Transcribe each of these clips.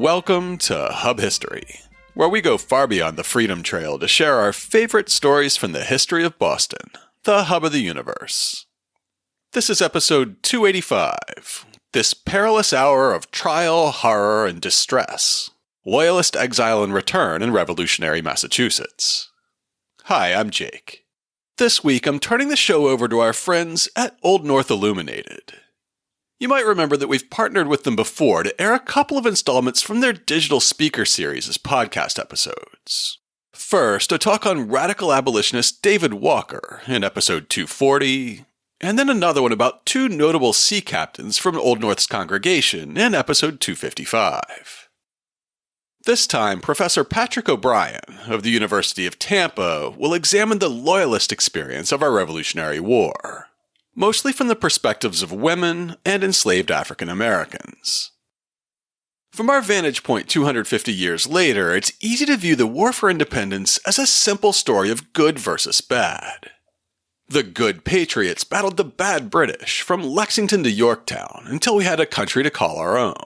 Welcome to Hub History, where we go far beyond the Freedom Trail to share our favorite stories from the history of Boston, the hub of the universe. This is episode 285, this perilous hour of trial, horror, and distress. Loyalist, Exile, and Return in Revolutionary Massachusetts. Hi, I'm Jake. This week I'm turning the show over to our friends at Old North Illuminated. You might remember that we've partnered with them before to air a couple of installments from their digital speaker series as podcast episodes. First, a talk on radical abolitionist David Walker in episode 240, and then another one about two notable sea captains from Old North's congregation in episode 255. This time, Professor Patrick O'Brien of the University of Tampa will examine the Loyalist experience of our Revolutionary War, mostly from the perspectives of women and enslaved African Americans. From our vantage point 250 years later, it's easy to view the War for Independence as a simple story of good versus bad. The good patriots battled the bad British from Lexington to Yorktown until we had a country to call our own.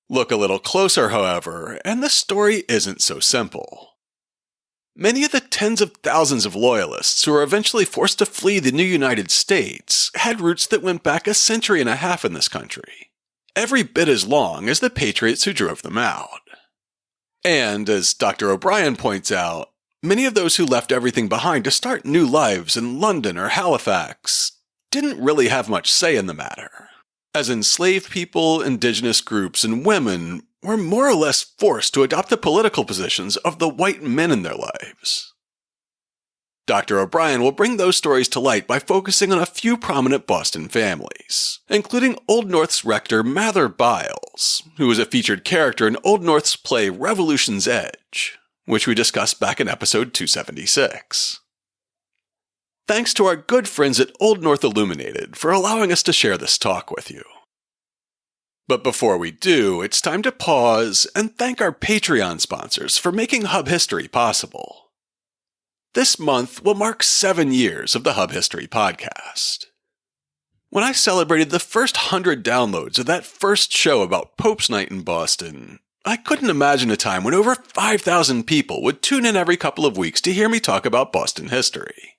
Look a little closer, however, and the story isn't so simple. Many of the tens of thousands of Loyalists who were eventually forced to flee the new United States had roots that went back a century and a half in this country, every bit as long as the patriots who drove them out. And, as Dr. O'Brien points out, many of those who left everything behind to start new lives in London or Halifax didn't really have much say in the matter, as enslaved people, indigenous groups, and women were more or less forced to adopt the political positions of the white men in their lives. Dr. O'Brien will bring those stories to light by focusing on a few prominent Boston families, including Old North's rector Mather Byles, who was a featured character in Old North's play Revolution's Edge, which we discussed back in episode 276. Thanks to our good friends at Old North Illuminated for allowing us to share this talk with you. But before we do, it's time to pause and thank our Patreon sponsors for making Hub History possible. This month will mark 7 years of the Hub History podcast. When I celebrated the first 100 downloads of that first show about Pope's Night in Boston, I couldn't imagine a time when over 5,000 people would tune in every couple of weeks to hear me talk about Boston history.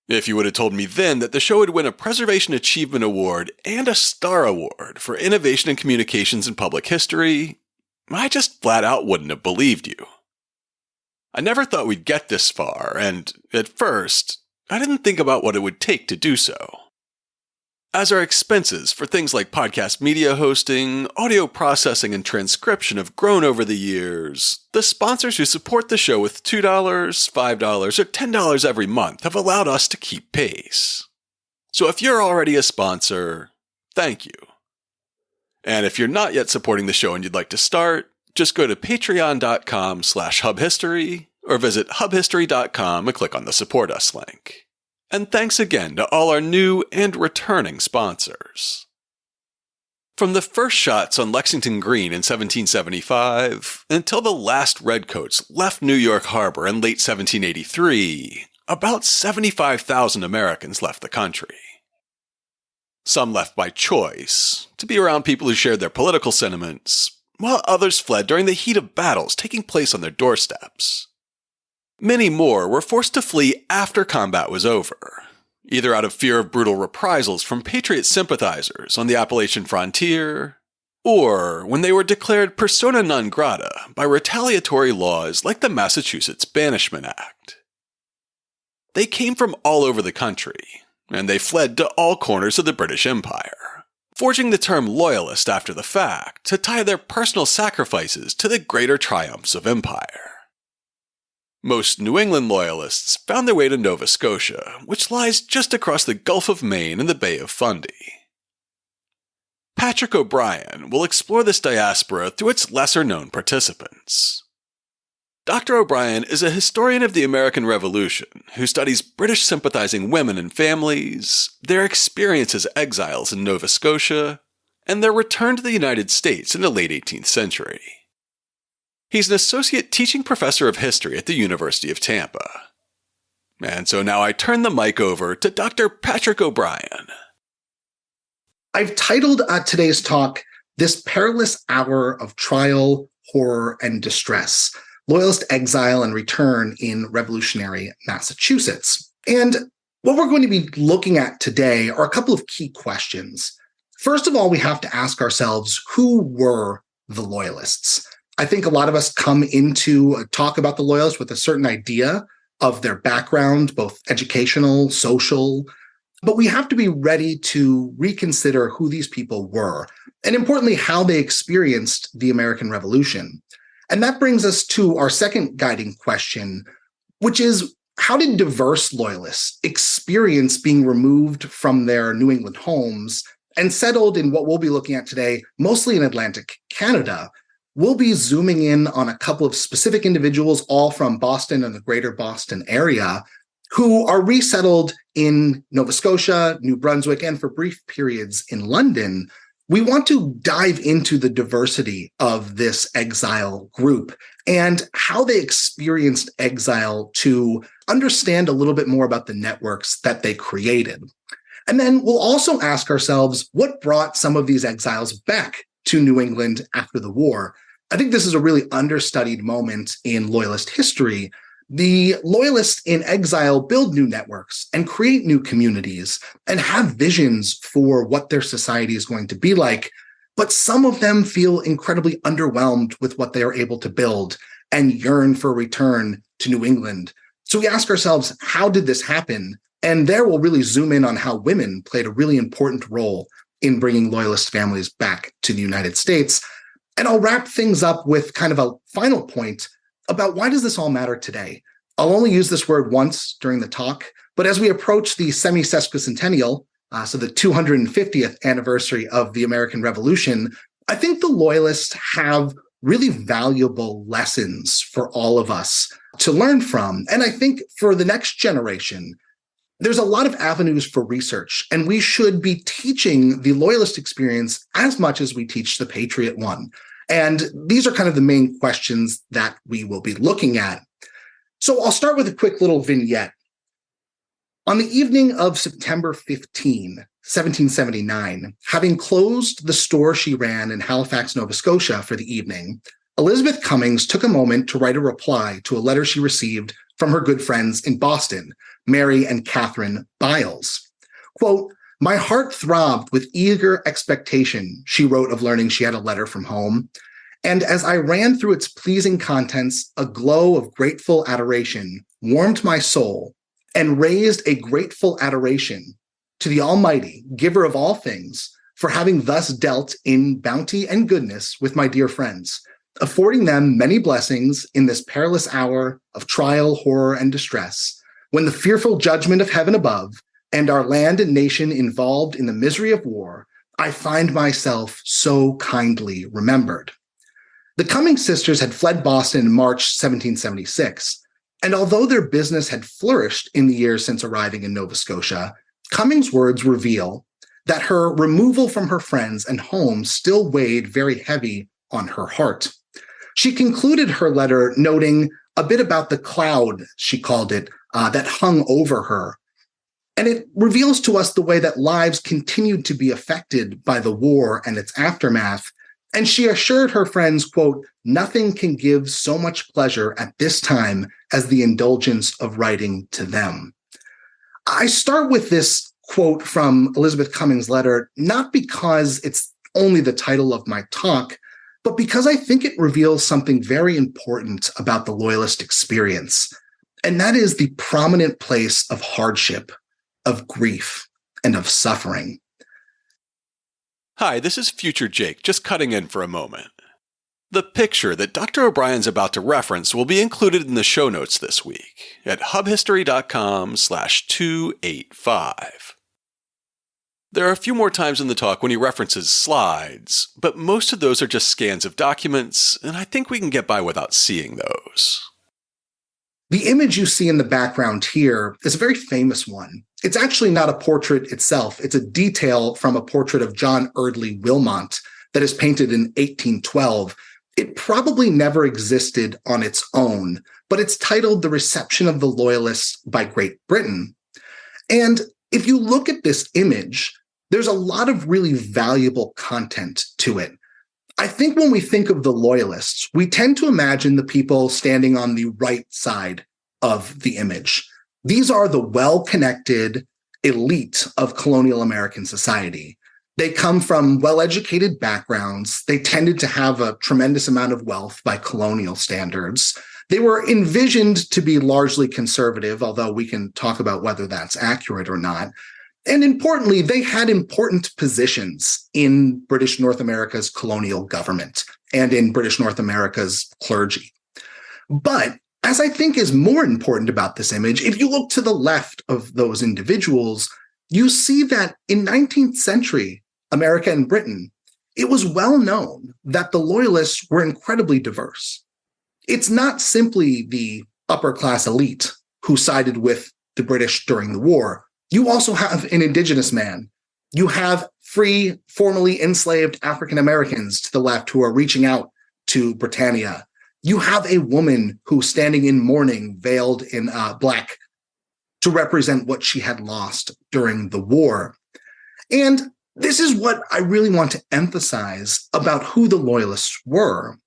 If you would have told me then that the show would win a Preservation Achievement Award and a Star Award for Innovation in Communications in Public History, I just flat out wouldn't have believed you. I never thought we'd get this far, and at first, I didn't think about what it would take to do so. As our expenses for things like podcast media hosting, audio processing, and transcription have grown over the years, the sponsors who support the show with $2, $5, or $10 every month have allowed us to keep pace. So if you're already a sponsor, thank you. And if you're not yet supporting the show and you'd like to start, just go to patreon.com/hubhistory or visit hubhistory.com and click on the Support Us link. And thanks again to all our new and returning sponsors. From the first shots on Lexington Green in 1775 until the last redcoats left New York Harbor in late 1783, about 75,000 Americans left the country. Some left by choice, to be around people who shared their political sentiments, while others fled during the heat of battles taking place on their doorsteps. Many more were forced to flee after combat was over, either out of fear of brutal reprisals from Patriot sympathizers on the Appalachian frontier, or when they were declared persona non grata by retaliatory laws like the Massachusetts Banishment Act. They came from all over the country, and they fled to all corners of the British Empire, forging the term loyalist after the fact to tie their personal sacrifices to the greater triumphs of empire. Most New England Loyalists found their way to Nova Scotia, which lies just across the Gulf of Maine and the Bay of Fundy. Patrick O'Brien will explore this diaspora through its lesser-known participants. Dr. O'Brien is a historian of the American Revolution who studies British sympathizing women and families, their experience as exiles in Nova Scotia, and their return to the United States in the late 18th century. He's an associate teaching professor of history at the University of Tampa. And so now I turn the mic over to Dr. Patrick O'Brien. I've titled today's talk, this perilous hour of trial, horror, and distress, Loyalist exile and return in revolutionary Massachusetts. And what we're going to be looking at today are a couple of key questions. First of all, we have to ask ourselves, who were the Loyalists? I think a lot of us come into a talk about the Loyalists with a certain idea of their background, both educational, social, but we have to be ready to reconsider who these people were, and importantly, how they experienced the American Revolution. And that brings us to our second guiding question, which is, how did diverse Loyalists experience being removed from their New England homes and settled in what we'll be looking at today, mostly in Atlantic Canada? We'll be zooming in on a couple of specific individuals, all from Boston and the greater Boston area, who are resettled in Nova Scotia, New Brunswick, and for brief periods in London. We want to dive into the diversity of this exile group and how they experienced exile to understand a little bit more about the networks that they created. And then we'll also ask ourselves, what brought some of these exiles back to New England after the war? I think this is a really understudied moment in Loyalist history. The Loyalists in exile build new networks and create new communities and have visions for what their society is going to be like. But some of them feel incredibly underwhelmed with what they are able to build and yearn for a return to New England. So we ask ourselves, how did this happen? And there we'll really zoom in on how women played a really important role in bringing Loyalist families back to the United States. And I'll wrap things up with kind of a final point about why does this all matter today? I'll only use this word once during the talk, but as we approach the semi-sesquicentennial, so the 250th anniversary of the American Revolution, I think the Loyalists have really valuable lessons for all of us to learn from. And I think for the next generation, there's a lot of avenues for research, and we should be teaching the Loyalist experience as much as we teach the Patriot one. And these are kind of the main questions that we will be looking at. So I'll start with a quick little vignette. On the evening of September 15, 1779, having closed the store she ran in Halifax, Nova Scotia for the evening, Elizabeth Cummings took a moment to write a reply to a letter she received from her good friends in Boston, Mary and Catherine Biles. Quote, "My heart throbbed with eager expectation," she wrote of learning she had a letter from home. "And as I ran through its pleasing contents, a glow of grateful adoration warmed my soul and raised a grateful adoration to the Almighty, giver of all things, for having thus dealt in bounty and goodness with my dear friends, affording them many blessings in this perilous hour of trial, horror, and distress, when the fearful judgment of heaven above and our land and nation involved in the misery of war, I find myself so kindly remembered." The Cummings sisters had fled Boston in March 1776, and although their business had flourished in the years since arriving in Nova Scotia, Cummings' words reveal that her removal from her friends and home still weighed very heavy on her heart. She concluded her letter noting a bit about the cloud, she called it, that hung over her. And it reveals to us the way that lives continued to be affected by the war and its aftermath. And she assured her friends, quote, "Nothing can give so much pleasure at this time as the indulgence of writing to them." I start with this quote from Elizabeth Cummings' letter, not because it's only the title of my talk, but because I think it reveals something very important about the Loyalist experience. And that is the prominent place of hardship, of grief, and of suffering. Hi, this is Future Jake, just cutting in for a moment. The picture that Dr. O'Brien's about to reference will be included in the show notes this week at hubhistory.com/285. There are a few more times in the talk when he references slides, but most of those are just scans of documents, and I think we can get by without seeing those. The image you see in the background here is a very famous one. It's actually not a portrait itself. It's a detail from a portrait of John Eardley Wilmot that is painted in 1812. It probably never existed on its own, but it's titled The Reception of the Loyalists by Great Britain. And if you look at this image, there's a lot of really valuable content to it. I think when we think of the Loyalists, we tend to imagine the people standing on the right side of the image. These are the well-connected elite of colonial American society. They come from well-educated backgrounds. They tended to have a tremendous amount of wealth by colonial standards. They were envisioned to be largely conservative, although we can talk about whether that's accurate or not. And importantly, they had important positions in British North America's colonial government and in British North America's clergy. But as I think is more important about this image, if you look to the left of those individuals, you see that in 19th century America and Britain, it was well known that the Loyalists were incredibly diverse. It's not simply the upper class elite who sided with the British during the war. You also have an indigenous man. You have free, formerly enslaved African Americans to the left who are reaching out to Britannia. You have a woman who's standing in mourning, veiled in black, to represent what she had lost during the war. And this is what I really want to emphasize about who the Loyalists were.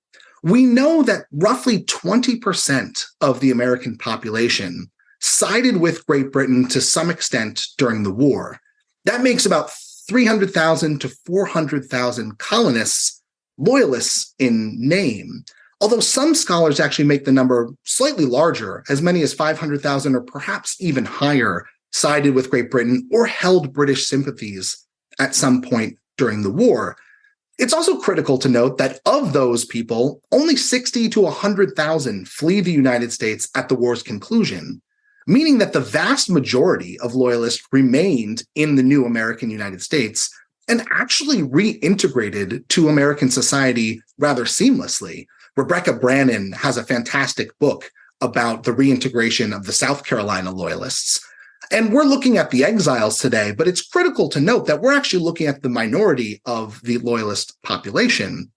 We know that roughly 20% of the American population sided with Great Britain to some extent during the war. That makes about 300,000 to 400,000 colonists Loyalists in name, although some scholars actually make the number slightly larger, as many as 500,000 or perhaps even higher sided with Great Britain or held British sympathies at some point during the war. It's also critical to note that of those people, only 60 to 100,000 flee the United States at the war's conclusion, meaning that the vast majority of Loyalists remained in the new American United States and actually reintegrated to American society rather seamlessly. Rebecca Brannon has a fantastic book about the reintegration of the South Carolina Loyalists. And we're looking at the exiles today, but it's critical to note that we're actually looking at the minority of the Loyalist population.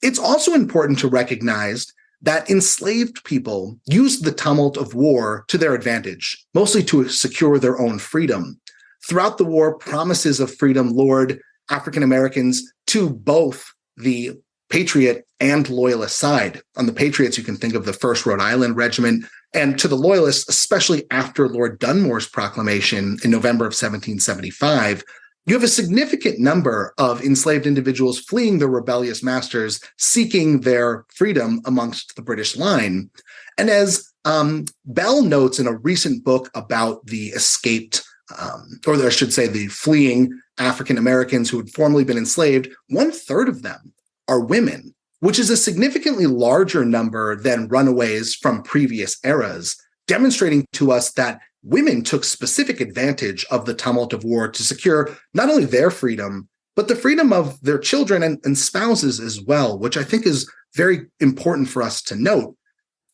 It's also important to recognize that enslaved people used the tumult of war to their advantage, mostly to secure their own freedom. Throughout the war, promises of freedom lured African Americans to both the Patriot and Loyalist side. On the Patriots, you can think of the 1st Rhode Island Regiment, and to the Loyalists, especially after Lord Dunmore's proclamation in November of 1775, you have a significant number of enslaved individuals fleeing their rebellious masters, seeking their freedom amongst the British line. And as Bell notes in a recent book about the escaped, or I should say the fleeing African Americans who had formerly been enslaved, 1/3 of them are women, which is a significantly larger number than runaways from previous eras, demonstrating to us that women took specific advantage of the tumult of war to secure not only their freedom, but the freedom of their children and spouses as well, which I think is very important for us to note.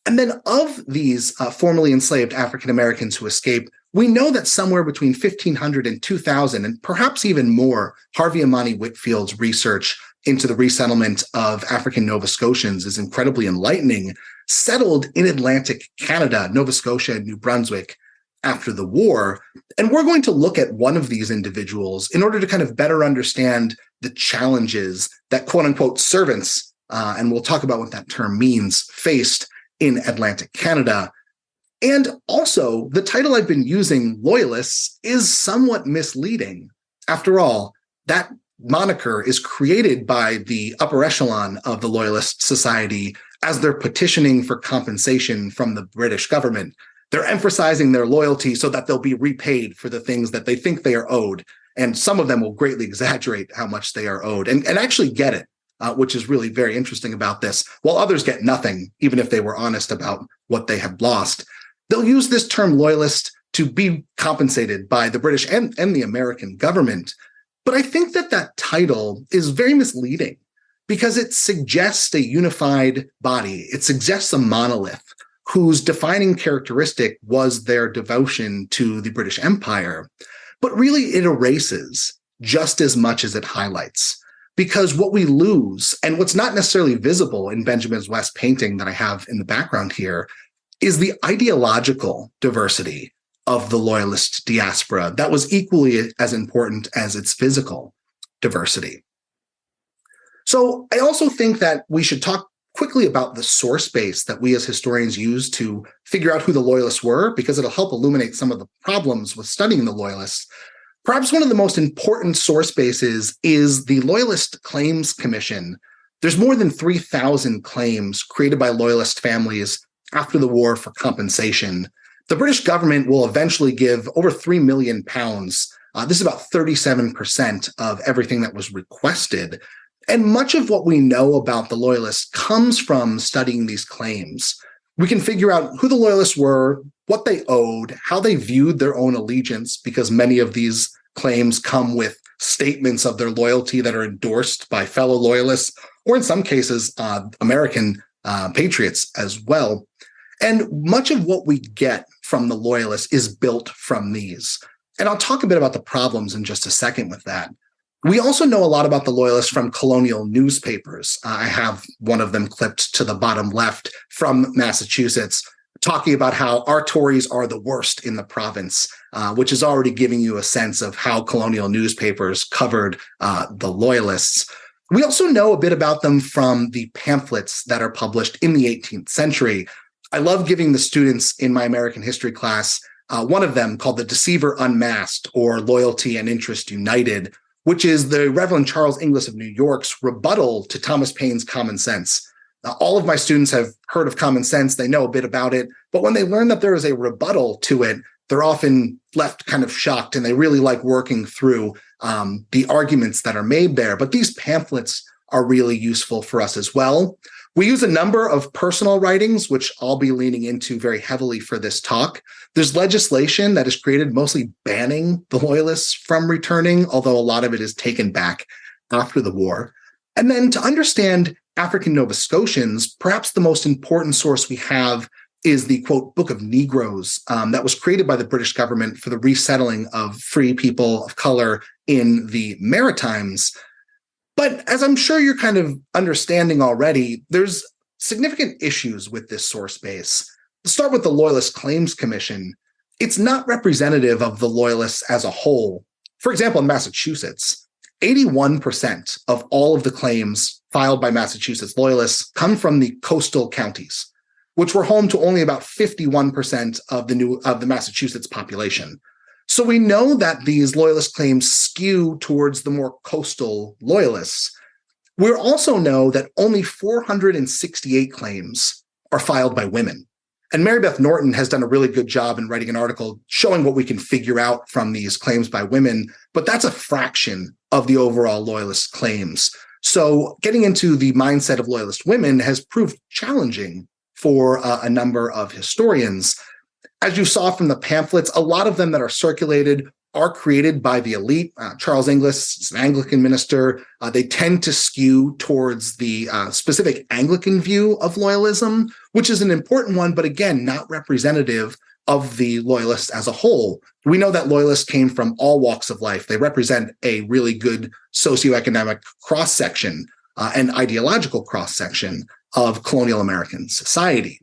And then of these formerly enslaved African Americans who escaped, we know that somewhere between 1,500 and 2,000, and perhaps even more, Harvey Amani Whitfield's research into the resettlement of African Nova Scotians is incredibly enlightening, settled in Atlantic Canada, Nova Scotia and New Brunswick after the war. And we're going to look at one of these individuals in order to kind of better understand the challenges that quote unquote servants, and we'll talk about what that term means, faced in Atlantic Canada. And also, the title I've been using, Loyalists, is somewhat misleading. After all, that moniker is created by the upper echelon of the Loyalist Society as they're petitioning for compensation from the British government. They're emphasizing their loyalty so that they'll be repaid for the things that they think they are owed. And some of them will greatly exaggerate how much they are owed and actually get it, which is really very interesting about this, while others get nothing, even if they were honest about what they have lost. They'll use this term loyalist to be compensated by the British and the American government. But I think that that title is very misleading because it suggests a unified body. It suggests a monolith whose defining characteristic was their devotion to the British Empire. But really, it erases just as much as it highlights. Because what we lose, and what's not necessarily visible in Benjamin West's painting that I have in the background here, is the ideological diversity of the Loyalist diaspora that was equally as important as its physical diversity. So I also think that we should talk quickly about the source base that we as historians use to figure out who the Loyalists were, because it'll help illuminate some of the problems with studying the Loyalists. Perhaps one of the most important source bases is the Loyalist Claims Commission. There's more than 3,000 claims created by Loyalist families after the war for compensation. The British government will eventually give over £3 million. This is about 37% of everything that was requested. And much of what we know about the Loyalists comes from studying these claims. We can figure out who the Loyalists were, what they owed, how they viewed their own allegiance, because many of these claims come with statements of their loyalty that are endorsed by fellow Loyalists, or in some cases, American patriots as well. And much of what we get from the Loyalists is built from these. And I'll talk a bit about the problems in just a second with that. We also know a lot about the Loyalists from colonial newspapers. I have one of them clipped to the bottom left from Massachusetts, talking about how our Tories are the worst in the province, which is already giving you a sense of how colonial newspapers covered the Loyalists. We also know a bit about them from the pamphlets that are published in the 18th century. I love giving the students in my American history class one of them called The Deceiver Unmasked, or Loyalty and Interest United, which is the Reverend Charles Inglis of New York's rebuttal to Thomas Paine's Common Sense. All of my students have heard of Common Sense. They know a bit about it. But when they learn that there is a rebuttal to it, they're often left kind of shocked, and they really like working through the arguments that are made there. But these pamphlets are really useful for us as well. We use a number of personal writings, which I'll be leaning into very heavily for this talk. There's legislation that is created mostly banning the Loyalists from returning, although a lot of it is taken back after the war. And then to understand African Nova Scotians, perhaps the most important source we have is the, quote, Book of Negroes that was created by the British government for the resettling of free people of color in the Maritimes. But as I'm sure you're kind of understanding already, there's significant issues with this source base. Let's start with the Loyalist Claims Commission. It's not representative of the Loyalists as a whole. For example, in Massachusetts, 81% of all of the claims filed by Massachusetts Loyalists come from the coastal counties, which were home to only about 51% of the Massachusetts population. So we know that these Loyalist claims skew towards the more coastal Loyalists. We also know that only 468 claims are filed by women. And Mary Beth Norton has done a really good job in writing an article showing what we can figure out from these claims by women, but that's a fraction of the overall Loyalist claims. So getting into the mindset of Loyalist women has proved challenging for a number of historians. As you saw from the pamphlets, a lot of them that are circulated are created by the elite. Charles Inglis is an Anglican minister. They tend to skew towards the specific Anglican view of loyalism, which is an important one, but again, not representative of the Loyalists as a whole. We know that Loyalists came from all walks of life. They represent a really good socioeconomic cross-section and ideological cross-section of colonial American society.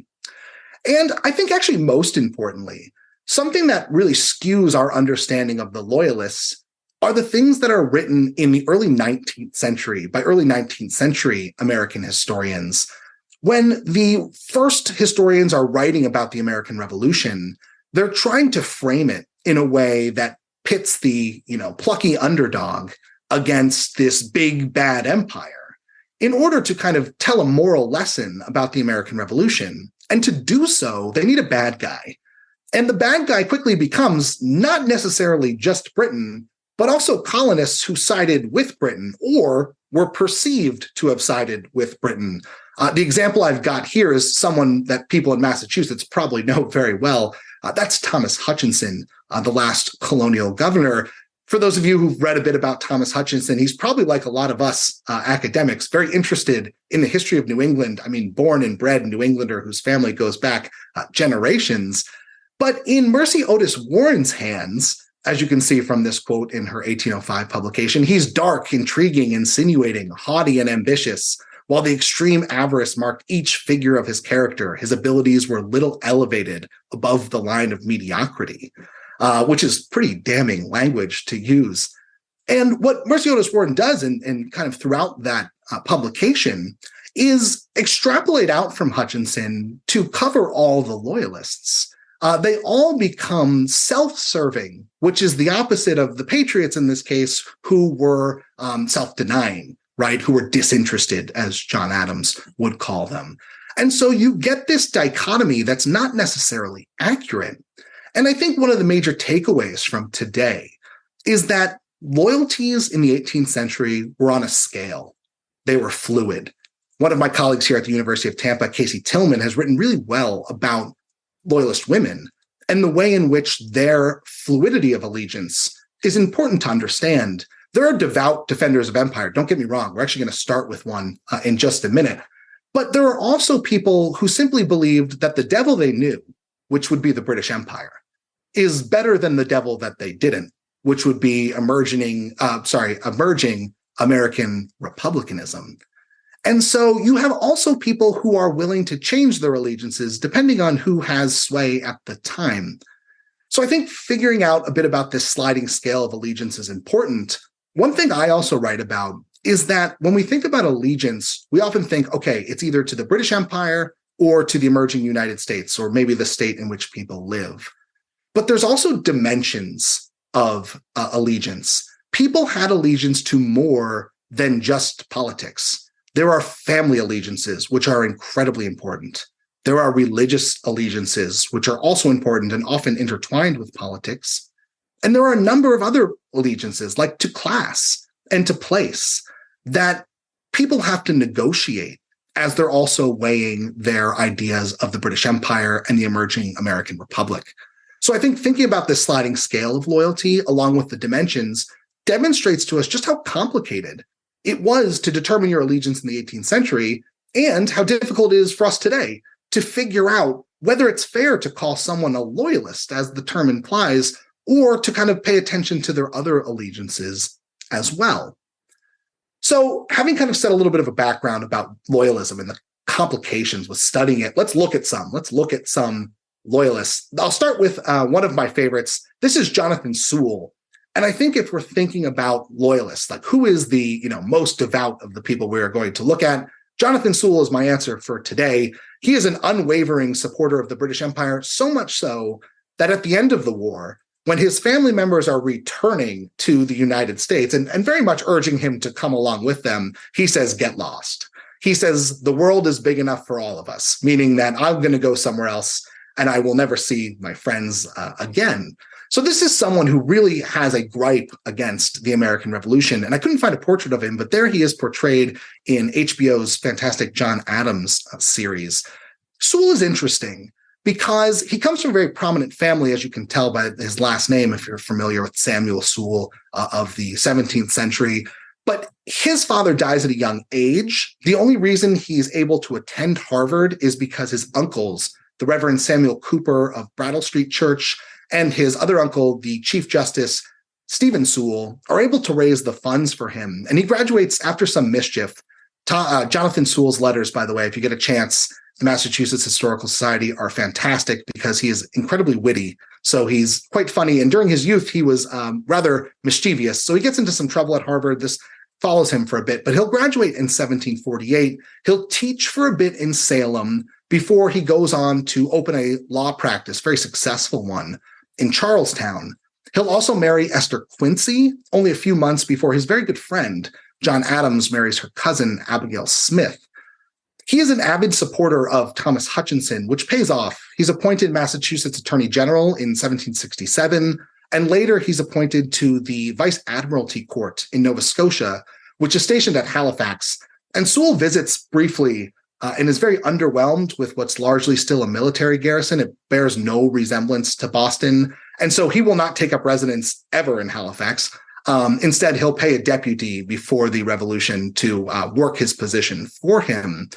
And I think actually most importantly, something that really skews our understanding of the Loyalists are the things that are written in the early 19th century, by early 19th century American historians. When the first historians are writing about the American Revolution, they're trying to frame it in a way that pits the, plucky underdog against this big bad empire in order to kind of tell a moral lesson about the American Revolution. And to do so, they need a bad guy. And the bad guy quickly becomes not necessarily just Britain, but also colonists who sided with Britain or were perceived to have sided with Britain. The example I've got here is someone that people in Massachusetts probably know very well. That's Thomas Hutchinson, the last colonial governor. For those of you who've read a bit about Thomas Hutchinson, he's probably like a lot of us academics, very interested in the history of New England. I mean, born and bred New Englander whose family goes back generations. But in Mercy Otis Warren's hands, as you can see from this quote in her 1805 publication, he's dark, intriguing, insinuating, haughty, and ambitious. While the extreme avarice marked each figure of his character, his abilities were little elevated above the line of mediocrity. Which is pretty damning language to use. And what Mercy Otis Warren does, and kind of throughout that publication is extrapolate out from Hutchinson to cover all the loyalists. They all become self-serving, which is the opposite of the patriots in this case, who were self-denying, right? Who were disinterested, as John Adams would call them. And so you get this dichotomy that's not necessarily accurate. And I think one of the major takeaways from today is that loyalties in the 18th century were on a scale. They were fluid. One of my colleagues here at the University of Tampa, Casey Tillman, has written really well about loyalist women and the way in which their fluidity of allegiance is important to understand. There are devout defenders of empire. Don't get me wrong. We're actually going to start with one in just a minute. But there are also people who simply believed that the devil they knew, which would be the British Empire, is better than the devil that they didn't, which would be emerging American republicanism. And so you have also people who are willing to change their allegiances depending on who has sway at the time. So I think figuring out a bit about this sliding scale of allegiance is important. One thing I also write about is that when we think about allegiance, we often think, okay, it's either to the British Empire or to the emerging United States, or maybe the state in which people live. But there's also dimensions of allegiance. People had allegiance to more than just politics. There are family allegiances, which are incredibly important. There are religious allegiances, which are also important and often intertwined with politics. And there are a number of other allegiances, like to class and to place, that people have to negotiate as they're also weighing their ideas of the British Empire and the emerging American Republic. So I think thinking about this sliding scale of loyalty, along with the dimensions, demonstrates to us just how complicated it was to determine your allegiance in the 18th century and how difficult it is for us today to figure out whether it's fair to call someone a loyalist, as the term implies, or to kind of pay attention to their other allegiances as well. So having kind of said a little bit of a background about loyalism and the complications with studying it, let's look at some loyalists. I'll start with one of my favorites. This is Jonathan Sewell. And I think if we're thinking about loyalists, like who is the most devout of the people we are going to look at, Jonathan Sewell is my answer for today. He is an unwavering supporter of the British Empire, so much so that at the end of the war, when his family members are returning to the United States and very much urging him to come along with them, he says, get lost. He says, the world is big enough for all of us, meaning that I'm going to go somewhere else and I will never see my friends again. So this is someone who really has a gripe against the American Revolution. And I couldn't find a portrait of him, but there he is portrayed in HBO's fantastic John Adams series. Sewell is interesting because he comes from a very prominent family, as you can tell by his last name, if you're familiar with Samuel Sewell of the 17th century. But his father dies at a young age. The only reason he's able to attend Harvard is because his uncles, the Reverend Samuel Cooper of Brattle Street Church, and his other uncle, the Chief Justice Stephen Sewell, are able to raise the funds for him. And he graduates after some mischief. Jonathan Sewell's letters, by the way, if you get a chance, the Massachusetts Historical Society are fantastic because he is incredibly witty. So he's quite funny. And during his youth, he was rather mischievous. So he gets into some trouble at Harvard. This follows him for a bit, but he'll graduate in 1748. He'll teach for a bit in Salem before he goes on to open a law practice, very successful one, in Charlestown. He'll also marry Esther Quincy only a few months before his very good friend, John Adams, marries her cousin, Abigail Smith. He is an avid supporter of Thomas Hutchinson, which pays off. He's appointed Massachusetts Attorney General in 1767, and later he's appointed to the Vice Admiralty Court in Nova Scotia, which is stationed at Halifax. And Sewell visits briefly and is very underwhelmed with what's largely still a military garrison. It bears no resemblance to Boston. And so he will not take up residence ever in Halifax. Instead, he'll pay a deputy before the revolution to work his position for him.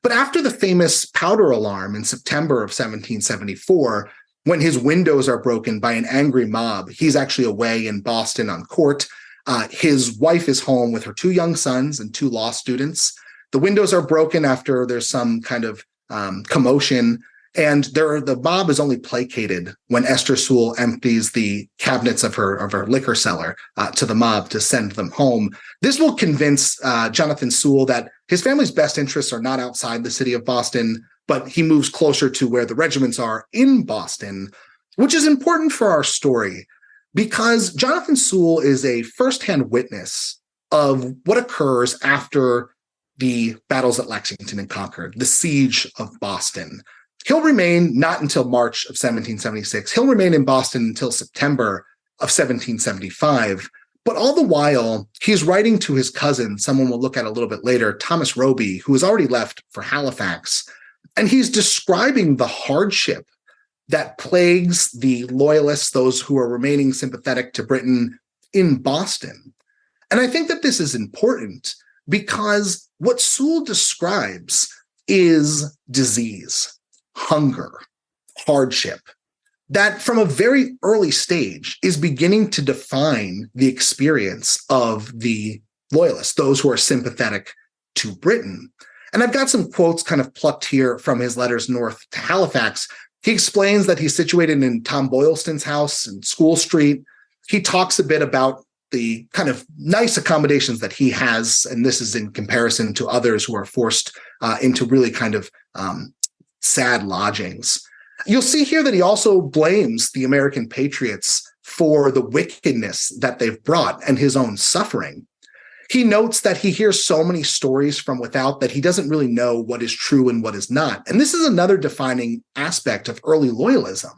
But after the famous powder alarm in September of 1774, when his windows are broken by an angry mob, he's actually away in Boston on court. His wife is home with her 2 young sons and 2 law students. The windows are broken after there's some kind of commotion. And the mob is only placated when Esther Sewell empties the cabinets of her liquor cellar to the mob to send them home. This will convince Jonathan Sewell that his family's best interests are not outside the city of Boston, but he moves closer to where the regiments are in Boston, which is important for our story because Jonathan Sewell is a firsthand witness of what occurs after the battles at Lexington and Concord, the siege of Boston. He'll remain not until March of 1776. He'll remain in Boston until September of 1775. But all the while, he's writing to his cousin, someone we'll look at a little bit later, Thomas Roby, who has already left for Halifax. And he's describing the hardship that plagues the loyalists, those who are remaining sympathetic to Britain in Boston. And I think that this is important because what Sewell describes is disease, hunger, hardship, that from a very early stage is beginning to define the experience of the loyalists, those who are sympathetic to Britain. And I've got some quotes kind of plucked here from his letters north to Halifax. He explains that he's situated in Tom Boylston's house in School Street. He talks a bit about the kind of nice accommodations that he has, and this is in comparison to others who are forced into really kind of sad lodgings. You'll see here that he also blames the American patriots for the wickedness that they've brought and his own suffering. He notes that he hears so many stories from without that he doesn't really know what is true and what is not. And this is another defining aspect of early loyalism,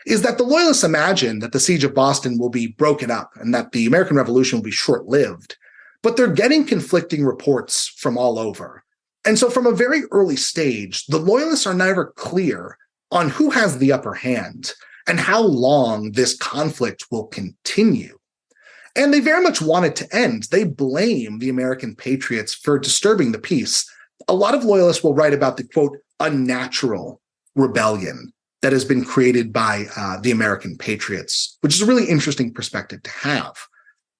is that the loyalists imagine that the siege of Boston will be broken up and that the American Revolution will be short-lived, but they're getting conflicting reports from all over. And so from a very early stage, the loyalists are never clear on who has the upper hand and how long this conflict will continue. And they very much want it to end. They blame the American patriots for disturbing the peace. A lot of loyalists will write about the, quote, unnatural rebellion that has been created by the American patriots, which is a really interesting perspective to have.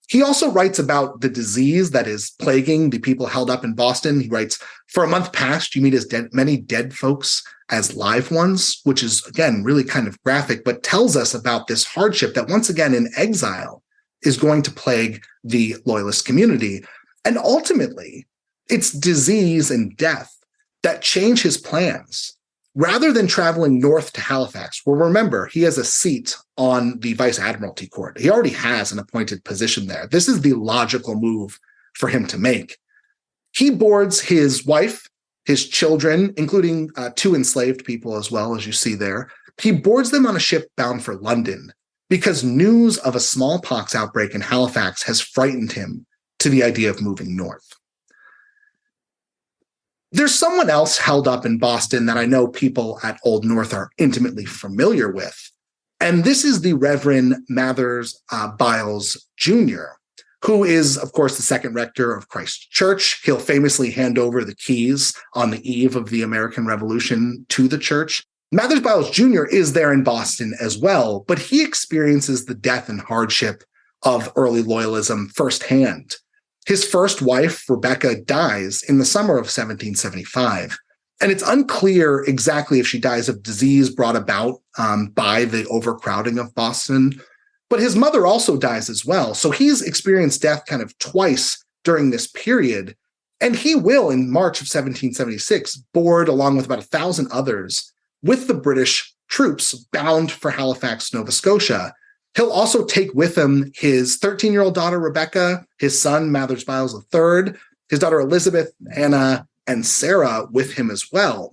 He also writes about the disease that is plaguing the people held up in Boston. He writes, for a month past, you meet as many dead folks as live ones, which is, again, really kind of graphic, but tells us about this hardship that, once again, in exile, is going to plague the loyalist community. And ultimately, it's disease and death that change his plans. Rather than traveling north to Halifax, well, remember, he has a seat on the Vice Admiralty Court. He already has an appointed position there. This is the logical move for him to make. He boards his wife, his children, including two enslaved people as well, as you see there. He boards them on a ship bound for London because news of a smallpox outbreak in Halifax has frightened him to the idea of moving north. There's someone else held up in Boston that I know people at Old North are intimately familiar with, and this is the Reverend Mathers Byles Jr., who is, of course, the second rector of Christ Church. He'll famously hand over the keys on the eve of the American Revolution to the church. Mathers Byles Jr. is there in Boston as well, but he experiences the death and hardship of early loyalism firsthand. His first wife, Rebecca, dies in the summer of 1775, and it's unclear exactly if she dies of disease brought about by the overcrowding of Boston, but his mother also dies as well. So he's experienced death kind of twice during this period, and he will, in March of 1776, board, along with about 1,000 others, with the British troops bound for Halifax, Nova Scotia. He'll also take with him his 13-year-old daughter, Rebecca, his son, Mathers Byles III, his daughter, Elizabeth, Anna, and Sarah with him as well.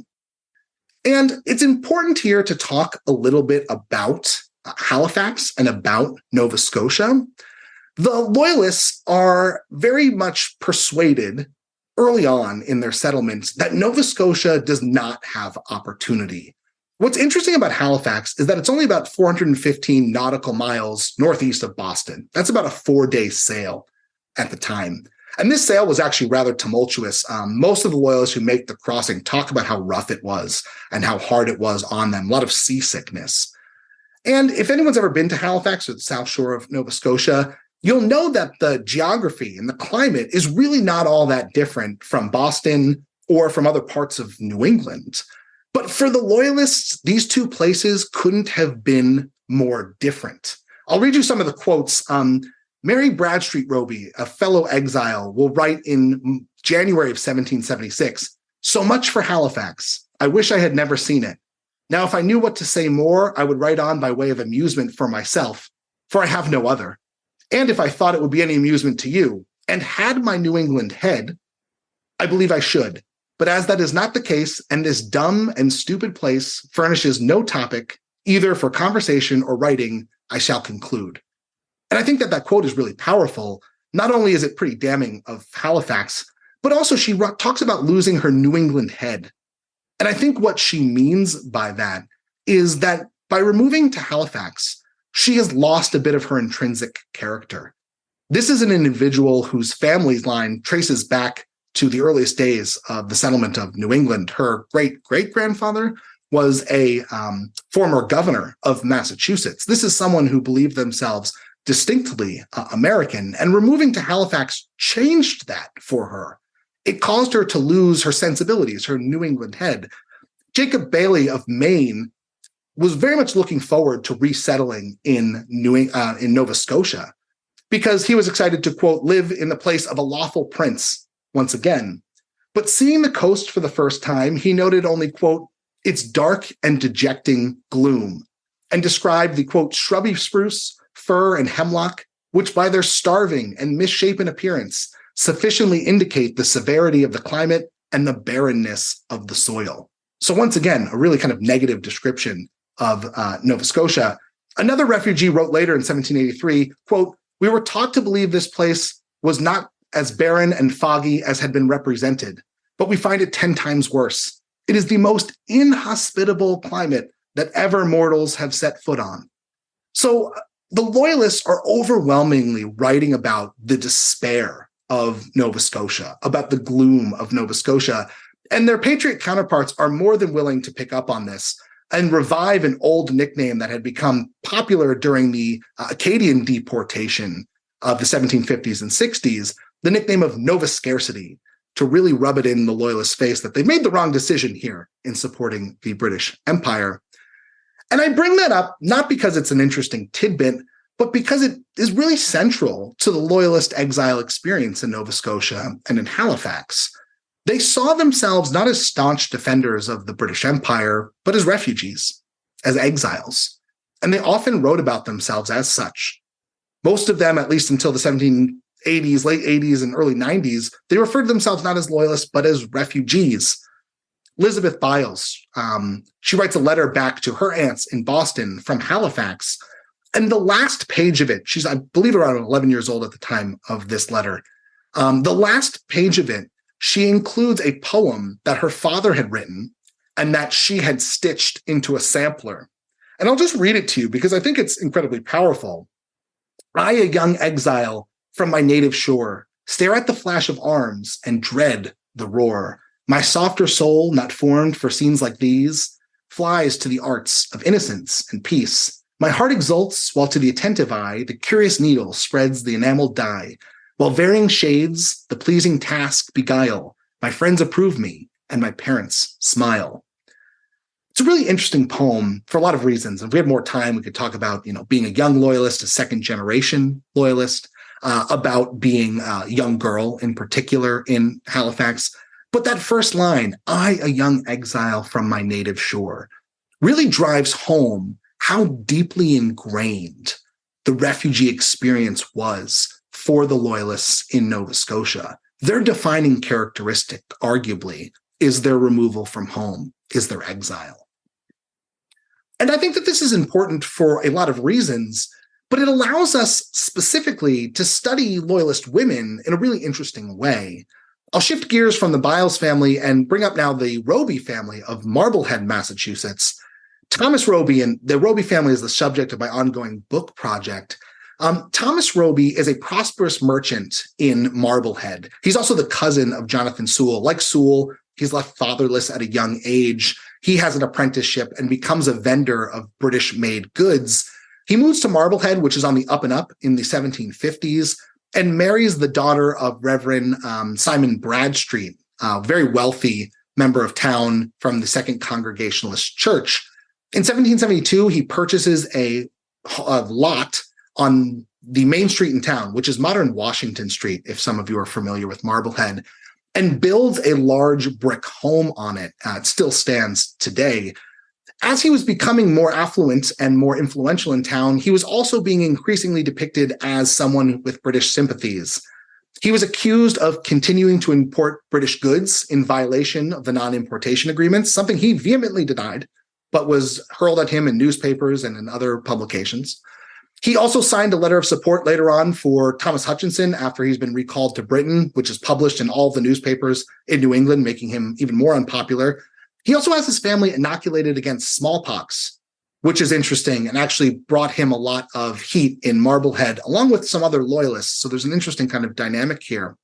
And it's important here to talk a little bit about Halifax and about Nova Scotia. The Loyalists are very much persuaded early on in their settlements that Nova Scotia does not have opportunity. What's interesting about Halifax is that it's only about 415 nautical miles northeast of Boston. That's about a 4-day sail at the time. And this sail was actually rather tumultuous. Most of the Loyalists who make the crossing talk about how rough it was and how hard it was on them, a lot of seasickness. And if anyone's ever been to Halifax or the South Shore of Nova Scotia, you'll know that the geography and the climate is really not all that different from Boston or from other parts of New England. But for the Loyalists, these two places couldn't have been more different. I'll read you some of the quotes. Mary Bradstreet Roby, a fellow exile, will write in January of 1776, "So much for Halifax. I wish I had never seen it. Now, if I knew what to say more, I would write on by way of amusement for myself, for I have no other. And if I thought it would be any amusement to you, and had my New England head, I believe I should. But as that is not the case, and this dumb and stupid place furnishes no topic, either for conversation or writing, I shall conclude." And I think that quote is really powerful. Not only is it pretty damning of Halifax, but also she talks about losing her New England head. And I think what she means by that is that by removing to Halifax, she has lost a bit of her intrinsic character. This is an individual whose family's line traces back to the earliest days of the settlement of New England. Her great-great-grandfather was a former governor of Massachusetts. This is someone who believed themselves distinctly American, and removing to Halifax changed that for her. It caused her to lose her sensibilities, her New England head. Jacob Bailey of Maine was very much looking forward to resettling in Nova Scotia because he was excited to, quote, live in the place of a lawful prince once again. But seeing the coast for the first time, he noted only, quote, its dark and dejecting gloom, and described the, quote, shrubby spruce, fir, and hemlock, which by their starving and misshapen appearance sufficiently indicate the severity of the climate and the barrenness of the soil. So once again, a really kind of negative description of Nova Scotia. Another refugee wrote later in 1783, quote, "We were taught to believe this place was not as barren and foggy as had been represented, but we find it 10 times worse. It is the most inhospitable climate that ever mortals have set foot on." So the Loyalists are overwhelmingly writing about the despair of Nova Scotia, about the gloom of Nova Scotia. And their patriot counterparts are more than willing to pick up on this and revive an old nickname that had become popular during the Acadian deportation of the 1750s and 60s, the nickname of Nova Scarcity, to really rub it in the Loyalists' face that they made the wrong decision here in supporting the British Empire. And I bring that up not because it's an interesting tidbit, but because it is really central to the Loyalist exile experience in Nova Scotia and in Halifax. They saw themselves not as staunch defenders of the British Empire, but as refugees, as exiles. And they often wrote about themselves as such. Most of them, at least until the 1780s, late 80s, and early 90s, they referred to themselves not as loyalists, but as refugees. Elizabeth Biles, she writes a letter back to her aunts in Boston from Halifax. And the last page of it, she's, I believe, around 11 years old at the time of this letter. The last page of it, she includes a poem that her father had written and that she had stitched into a sampler. And I'll just read it to you because I think it's incredibly powerful. "I, a young exile from my native shore, stare at the flash of arms and dread the roar. My softer soul, not formed for scenes like these, flies to the arts of innocence and peace. My heart exults, while to the attentive eye, the curious needle spreads the enameled dye. While varying shades the pleasing task beguile, my friends approve me, and my parents smile." It's a really interesting poem for a lot of reasons. If we had more time, we could talk about, being a young loyalist, a second generation loyalist, about being a young girl in particular in Halifax. But that first line, "I, a young exile from my native shore," really drives home how deeply ingrained the refugee experience was for the Loyalists in Nova Scotia. Their defining characteristic, arguably, is their removal from home, is their exile. And I think that this is important for a lot of reasons, but it allows us specifically to study Loyalist women in a really interesting way. I'll shift gears from the Biles family and bring up now the Roby family of Marblehead, Massachusetts. Thomas Roby, and the Roby family is the subject of my ongoing book project. Thomas Roby is a prosperous merchant in Marblehead. He's also the cousin of Jonathan Sewell. Like Sewell, he's left fatherless at a young age. He has an apprenticeship and becomes a vendor of British-made goods. He moves to Marblehead, which is on the up and up in the 1750s, and marries the daughter of Reverend Simon Bradstreet, a very wealthy member of town from the Second Congregationalist Church. In 1772, he purchases a lot on the main street in town, which is modern Washington Street, if some of you are familiar with Marblehead, and builds a large brick home on it. It still stands today. As he was becoming more affluent and more influential in town, he was also being increasingly depicted as someone with British sympathies. He was accused of continuing to import British goods in violation of the non-importation agreements, something he vehemently denied, but was hurled at him in newspapers and in other publications. He also signed a letter of support later on for Thomas Hutchinson after he's been recalled to Britain, which is published in all of the newspapers in New England, making him even more unpopular. He also has his family inoculated against smallpox, which is interesting and actually brought him a lot of heat in Marblehead, along with some other loyalists. So there's an interesting kind of dynamic here.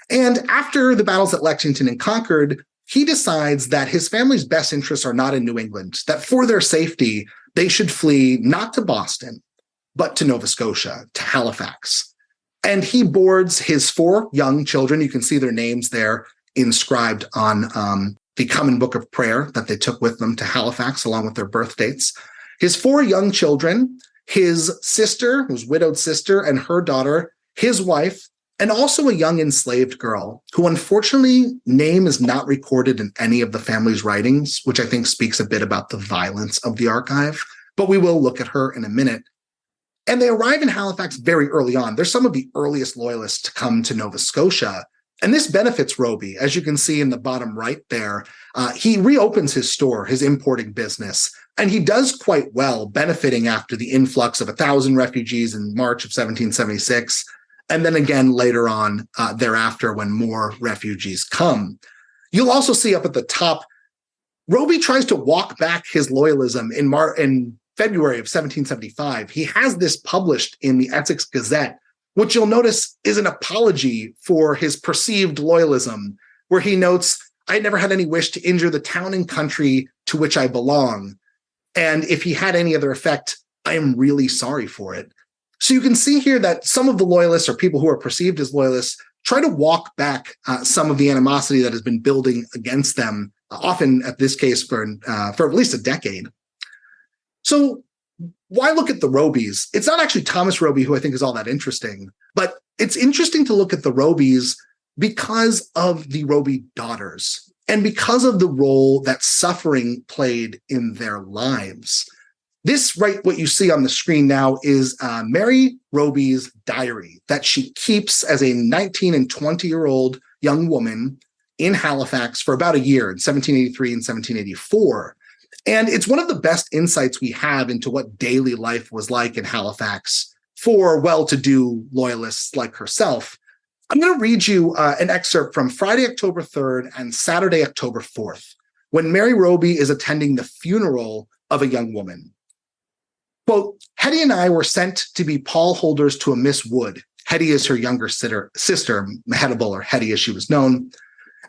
And after the battles at Lexington and Concord, he decides that his family's best interests are not in New England, that for their safety, they should flee not to Boston, but to Nova Scotia, to Halifax. And he boards his 4 young children. You can see their names there inscribed on the Common Book of Prayer that they took with them to Halifax, along with their birth dates. His 4 young children, his sister, his widowed sister, and her daughter, his wife, and also a young enslaved girl, who unfortunately name is not recorded in any of the family's writings, which I think speaks a bit about the violence of the archive. But we will look at her in a minute. And they arrive in Halifax very early on. They're some of the earliest loyalists to come to Nova Scotia. And this benefits Roby. As you can see in the bottom right there, he reopens his store, his importing business, and he does quite well, benefiting after the influx of 1,000 refugees in March of 1776, and then again later on thereafter when more refugees come. You'll also see up at the top, Roby tries to walk back his loyalism in February of 1775. He has this published in the Essex Gazette, which you'll notice is an apology for his perceived loyalism, where he notes, "I never had any wish to injure the town and country to which I belong. And if he had any other effect, I am really sorry for it." So you can see here that some of the loyalists, or people who are perceived as loyalists, try to walk back some of the animosity that has been building against them, often at this case for at least a decade. So why look at the Robys? It's not actually Thomas Roby who I think is all that interesting, but it's interesting to look at the Robys because of the Roby daughters and because of the role that suffering played in their lives. This, right, what you see on the screen now is Mary Roby's diary that she keeps as a 19 and 20-year-old young woman in Halifax for about a year in 1783 and 1784. And it's one of the best insights we have into what daily life was like in Halifax for well-to-do loyalists like herself. I'm going to read you an excerpt from Friday, October 3rd and Saturday, October 4th, when Mary Roby is attending the funeral of a young woman. Quote, "Hetty and I were sent to be pall holders to a Miss Wood." Hetty is her younger sister, Mehetabel, or Hetty as she was known.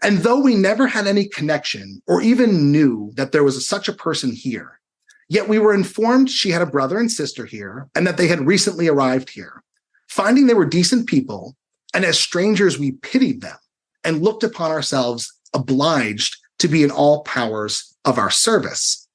"And though we never had any connection or even knew that there was such a person here, yet we were informed she had a brother and sister here and that they had recently arrived here. Finding they were decent people, and as strangers we pitied them and looked upon ourselves obliged to be in all powers of our service."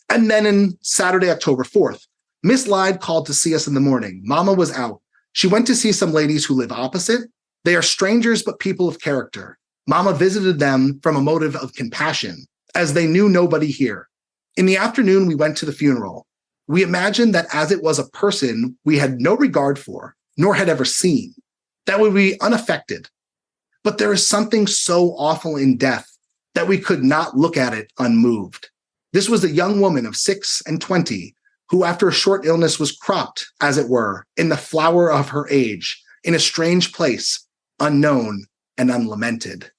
And then in Saturday, October 4th, "Miss Lyde called to see us in the morning. Mama was out. She went to see some ladies who live opposite. They are strangers but people of character. Mama visited them from a motive of compassion, as they knew nobody here. In the afternoon, we went to the funeral. We imagined that as it was a person we had no regard for, nor had ever seen, that would be unaffected. But there is something so awful in death that we could not look at it unmoved. This was a young woman of 26 who after a short illness was cropped, as it were, in the flower of her age, in a strange place, unknown and unlamented."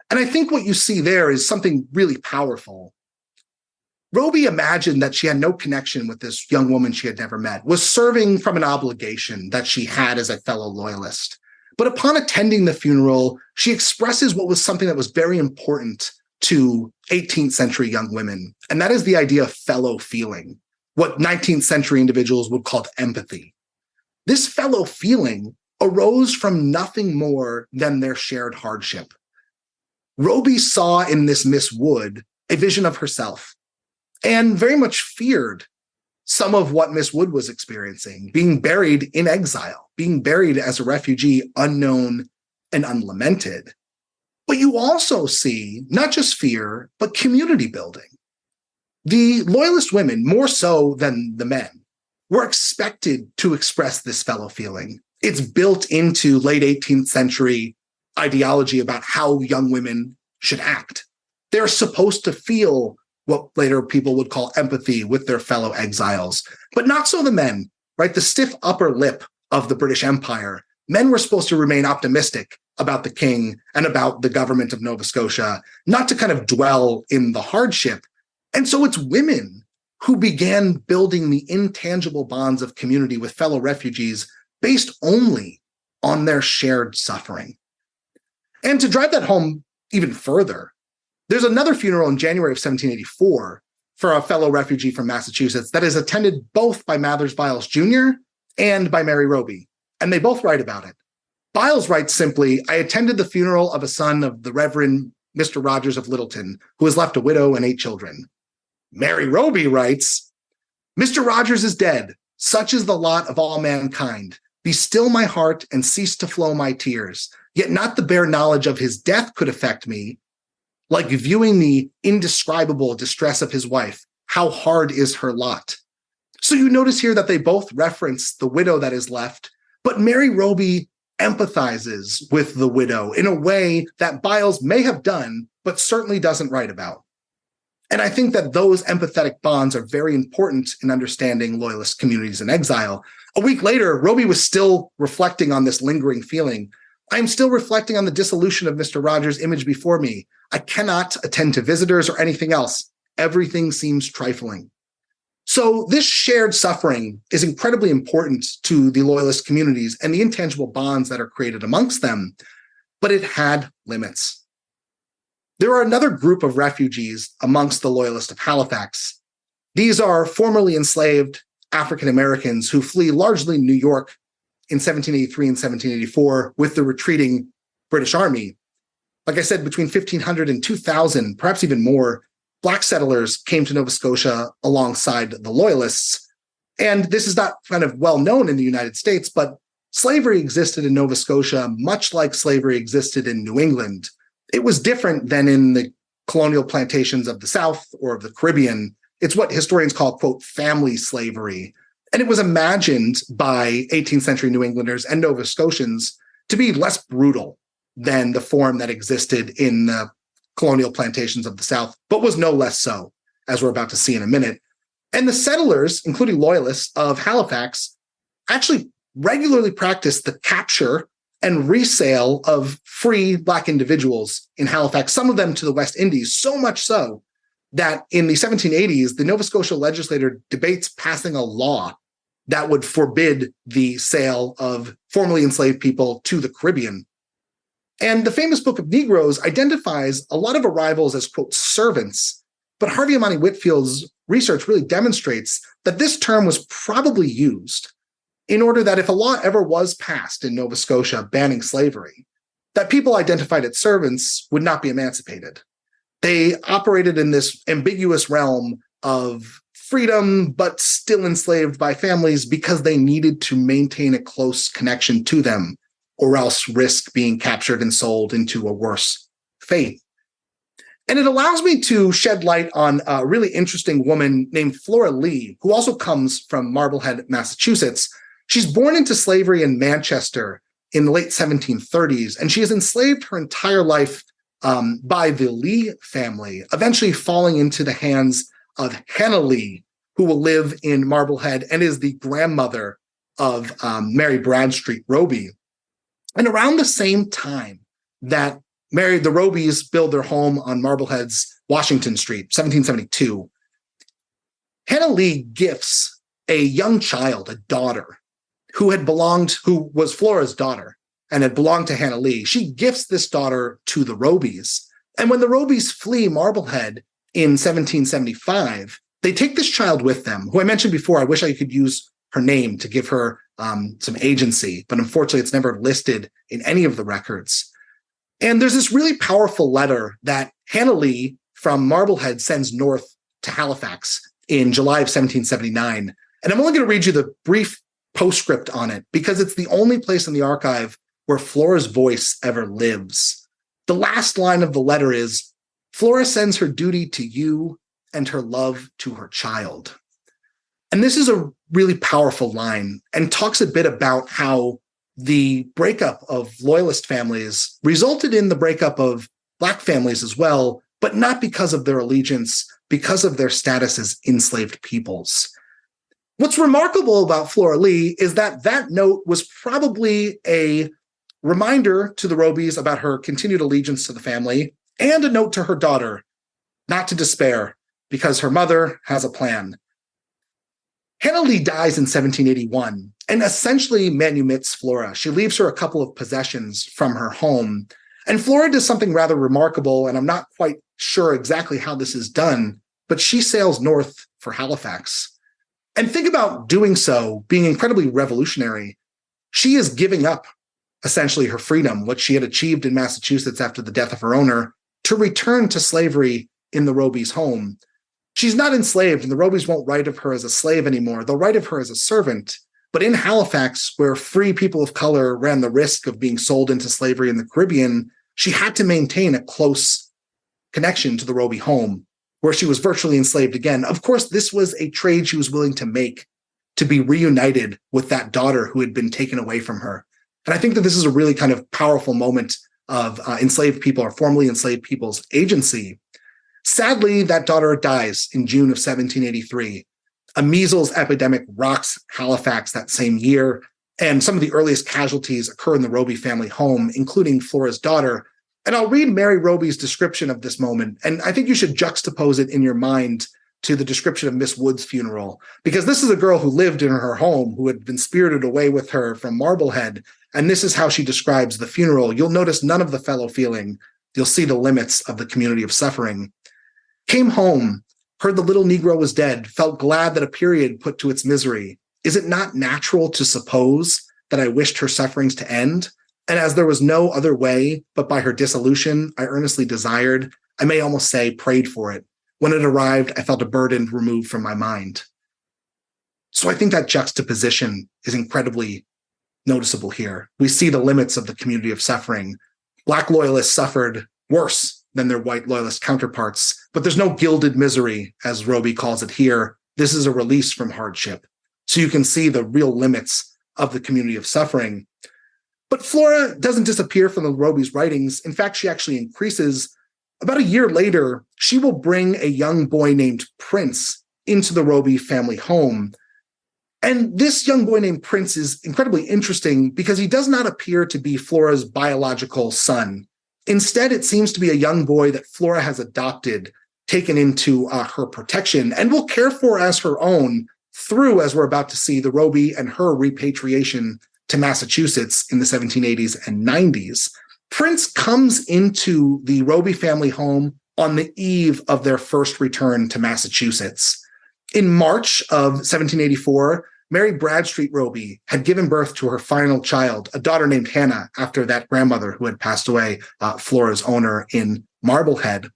And I think what you see there is something really powerful. Roby imagined that she had no connection with this young woman she had never met, was serving from an obligation that she had as a fellow loyalist. But upon attending the funeral, she expresses what was something that was very important to 18th century young women, and that is the idea of fellow feeling, what 19th century individuals would call empathy. This fellow feeling arose from nothing more than their shared hardship. Roby saw in this Miss Wood a vision of herself and very much feared some of what Miss Wood was experiencing, being buried in exile, being buried as a refugee, unknown and unlamented. But you also see not just fear, but community building. The Loyalist women, more so than the men, were expected to express this fellow feeling. It's built into late 18th century ideology about how young women should act. They're supposed to feel what later people would call empathy with their fellow exiles, but not so the men, right? The stiff upper lip of the British Empire. Men were supposed to remain optimistic about the king and about the government of Nova Scotia, not to kind of dwell in the hardship. And so it's women who began building the intangible bonds of community with fellow refugees based only on their shared suffering. And to drive that home even further, there's another funeral in January of 1784 for a fellow refugee from Massachusetts that is attended both by Mathers Byles Jr. and by Mary Roby, and they both write about it. Byles writes simply, "I attended the funeral of a son of the Reverend Mr. Rogers of Littleton, who has left a widow and 8 children." Mary Roby writes, "Mr. Rogers is dead. Such is the lot of all mankind. Be still my heart and cease to flow my tears. Yet not the bare knowledge of his death could affect me, like viewing the indescribable distress of his wife. How hard is her lot." So you notice here that they both reference the widow that is left, but Mary Roby empathizes with the widow in a way that Byles may have done, but certainly doesn't write about. And I think that those empathetic bonds are very important in understanding Loyalist communities in exile. A week later, Roby was still reflecting on this lingering feeling. "I am still reflecting on the dissolution of Mr. Rogers' image before me. I cannot attend to visitors or anything else. Everything seems trifling." So this shared suffering is incredibly important to the Loyalist communities and the intangible bonds that are created amongst them, but it had limits. There are another group of refugees amongst the Loyalists of Halifax. These are formerly enslaved African Americans who flee largely New York in 1783 and 1784 with the retreating British Army. Like I said, between 1,500 and 2,000, perhaps even more, Black settlers came to Nova Scotia alongside the Loyalists. And this is not kind of well known in the United States, but slavery existed in Nova Scotia much like slavery existed in New England. It was different than in the colonial plantations of the South or of the Caribbean. It's what historians call, quote, family slavery. And it was imagined by 18th century New Englanders and Nova Scotians to be less brutal than the form that existed in the colonial plantations of the South, but was no less so, as we're about to see in a minute. And the settlers, including Loyalists of Halifax, actually regularly practiced the capture and resale of free Black individuals in Halifax, some of them to the West Indies, so much so that in the 1780s, the Nova Scotia legislature debates passing a law that would forbid the sale of formerly enslaved people to the Caribbean. And the famous Book of Negroes identifies a lot of arrivals as, quote, servants, but Harvey Amani Whitfield's research really demonstrates that this term was probably used in order that if a law ever was passed in Nova Scotia banning slavery, that people identified as servants would not be emancipated. They operated in this ambiguous realm of freedom, but still enslaved by families because they needed to maintain a close connection to them or else risk being captured and sold into a worse fate. And it allows me to shed light on a really interesting woman named Flora Lee, who also comes from Marblehead, Massachusetts. She's born into slavery in Manchester in the late 1730s, and she is enslaved her entire life by the Lee family, eventually falling into the hands of Hannah Lee, who will live in Marblehead and is the grandmother of Mary Bradstreet Roby. And around the same time that the Robys build their home on Marblehead's Washington Street, 1772, Hannah Lee gifts a young child, a daughter, who was Flora's daughter and had belonged to Hannah Lee. She gifts this daughter to the Robys. And when the Robys flee Marblehead in 1775, they take this child with them, who I mentioned before. I wish I could use her name to give her some agency, but unfortunately it's never listed in any of the records. And there's this really powerful letter that Hannah Lee from Marblehead sends north to Halifax in July of 1779. And I'm only going to read you the brief postscript on it because it's the only place in the archive where Flora's voice ever lives. The last line of the letter is, "Flora sends her duty to you and her love to her child." And this is a really powerful line and talks a bit about how the breakup of Loyalist families resulted in the breakup of Black families as well, but not because of their allegiance, because of their status as enslaved peoples. What's remarkable about Flora Lee is that that note was probably a reminder to the Robies about her continued allegiance to the family and a note to her daughter not to despair because her mother has a plan. Hannah Lee dies in 1781 and essentially manumits Flora. She leaves her a couple of possessions from her home. And Flora does something rather remarkable, and I'm not quite sure exactly how this is done, but she sails north for Halifax. And think about doing so being incredibly revolutionary. She is giving up essentially her freedom, what she had achieved in Massachusetts after the death of her owner, to return to slavery in the Robies' home. She's not enslaved, and the Robies won't write of her as a slave anymore. They'll write of her as a servant. But in Halifax, where free people of color ran the risk of being sold into slavery in the Caribbean, she had to maintain a close connection to the Roby home, where she was virtually enslaved again. Of course, this was a trade she was willing to make to be reunited with that daughter who had been taken away from her. And I think that this is a really kind of powerful moment of enslaved people or formerly enslaved people's agency. Sadly, that daughter dies in June of 1783. A measles epidemic rocks Halifax that same year, and some of the earliest casualties occur in the Roby family home, including Flora's daughter. And I'll read Mary Roby's description of this moment, and I think you should juxtapose it in your mind to the description of Miss Wood's funeral, because this is a girl who lived in her home, who had been spirited away with her from Marblehead, and this is how she describes the funeral. You'll notice none of the fellow feeling. You'll see the limits of the community of suffering. Came home, heard the little Negro was dead, felt glad that a period put to its misery. Is it not natural to suppose that I wished her sufferings to end? And as there was no other way but by her dissolution, I earnestly desired, I may almost say prayed for it. When it arrived, I felt a burden removed from my mind. So I think that juxtaposition is incredibly noticeable here. We see the limits of the community of suffering. Black loyalists suffered worse than their white loyalist counterparts, but there's no gilded misery, as Roby calls it here. This is a release from hardship. So you can see the real limits of the community of suffering. But Flora doesn't disappear from the Roby's writings. In fact, she actually increases. About a year later, she will bring a young boy named Prince into the Roby family home. And this young boy named Prince is incredibly interesting because he does not appear to be Flora's biological son. Instead, it seems to be a young boy that Flora has adopted, taken into her protection, and will care for as her own through, as we're about to see, the Roby and her repatriation to Massachusetts in the 1780s and 90s. Prince comes into the Roby family home on the eve of their first return to Massachusetts. In March of 1784, Mary Bradstreet Roby had given birth to her final child, a daughter named Hannah, after that grandmother who had passed away, Flora's owner in Marblehead.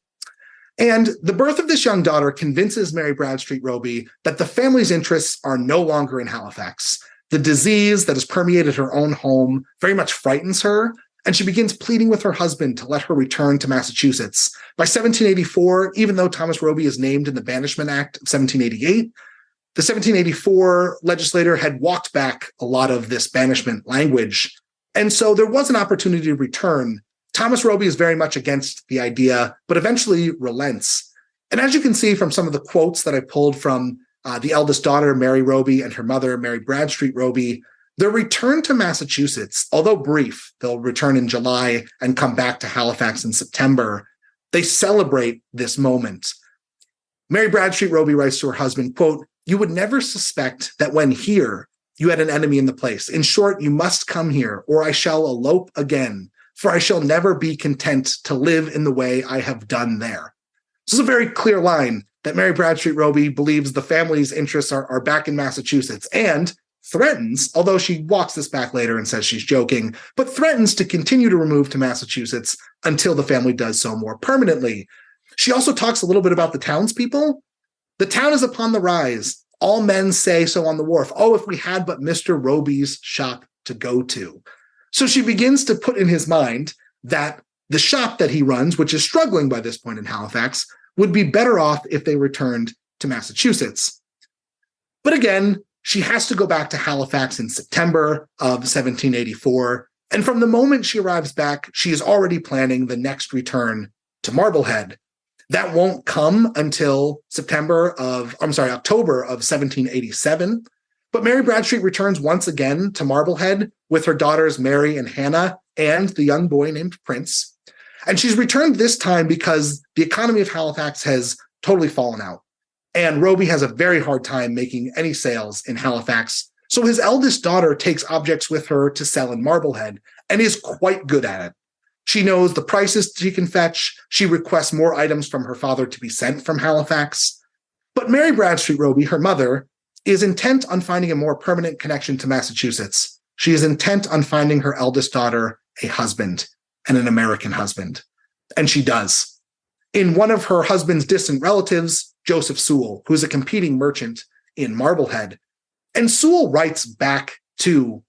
And the birth of this young daughter convinces Mary Bradstreet Roby that the family's interests are no longer in Halifax. The disease that has permeated her own home very much frightens her, and she begins pleading with her husband to let her return to Massachusetts. By 1784, even though Thomas Roby is named in the Banishment Act of 1788, the 1784 legislator had walked back a lot of this banishment language. And so there was an opportunity to return. Thomas Roby is very much against the idea, but eventually relents. And as you can see from some of the quotes that I pulled from the eldest daughter, Mary Roby, and her mother, Mary Bradstreet Roby, their return to Massachusetts, although brief, they'll return in July and come back to Halifax in September, they celebrate this moment. Mary Bradstreet Roby writes to her husband, quote, "You would never suspect that when here, you had an enemy in the place. In short, you must come here, or I shall elope again, for I shall never be content to live in the way I have done there." This is a very clear line that Mary Bradstreet Roby believes the family's interests are back in Massachusetts. And threatens, although she walks this back later and says she's joking, but threatens to continue to remove to Massachusetts until the family does so more permanently. She also talks a little bit about the townspeople. The town is upon the rise. All men say so on the wharf. Oh, if we had but Mr. Roby's shop to go to. So she begins to put in his mind that the shop that he runs, which is struggling by this point in Halifax, would be better off if they returned to Massachusetts. But again, she has to go back to Halifax in September of 1784. And from the moment she arrives back, she is already planning the next return to Marblehead. That won't come until October of 1787. But Mary Bradstreet returns once again to Marblehead with her daughters Mary and Hannah and the young boy named Prince. And she's returned this time because the economy of Halifax has totally fallen out. And Roby has a very hard time making any sales in Halifax. So his eldest daughter takes objects with her to sell in Marblehead and is quite good at it. She knows the prices she can fetch. She requests more items from her father to be sent from Halifax. But Mary Bradstreet Roby, her mother, is intent on finding a more permanent connection to Massachusetts. She is intent on finding her eldest daughter a husband, and an American husband. And she does. In one of her husband's distant relatives, Joseph Sewell, who's a competing merchant in Marblehead. And Sewell writes back to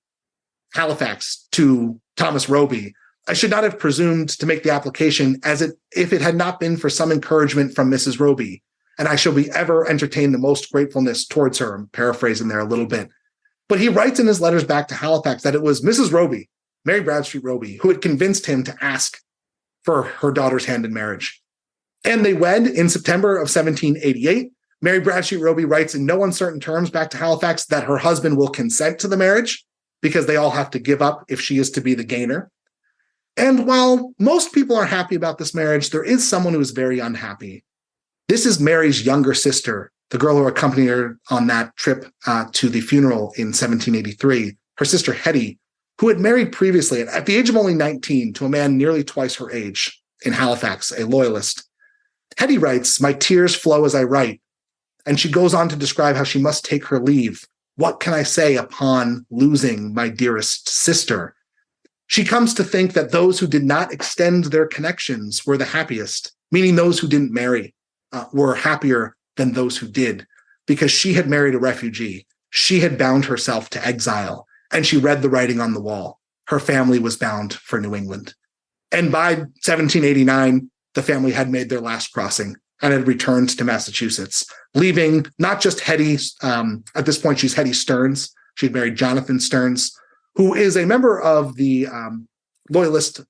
Halifax, to Thomas Roby, I should not have presumed to make the application if it had not been for some encouragement from Mrs. Roby, and I shall be ever entertain the most gratefulness towards her. I'm paraphrasing there a little bit. But he writes in his letters back to Halifax that it was Mrs. Roby, Mary Bradstreet Roby, who had convinced him to ask for her daughter's hand in marriage. And they wed in September of 1788. Mary Bradstreet Roby writes in no uncertain terms back to Halifax that her husband will consent to the marriage because they all have to give up if she is to be the gainer. And while most people are happy about this marriage, there is someone who is very unhappy. This is Mary's younger sister, the girl who accompanied her on that trip to the funeral in 1783, her sister Hetty, who had married previously at the age of only 19 to a man nearly twice her age in Halifax, a loyalist. Hetty writes, my tears flow as I write. And she goes on to describe how she must take her leave. What can I say upon losing my dearest sister? She comes to think that those who did not extend their connections were the happiest, meaning those who didn't marry were happier than those who did, because she had married a refugee. She had bound herself to exile, and she read the writing on the wall. Her family was bound for New England. And by 1789, the family had made their last crossing and had returned to Massachusetts, leaving not just Hetty, at this point she's Hetty Stearns. She'd married Jonathan Stearns, who is a member of the Loyalist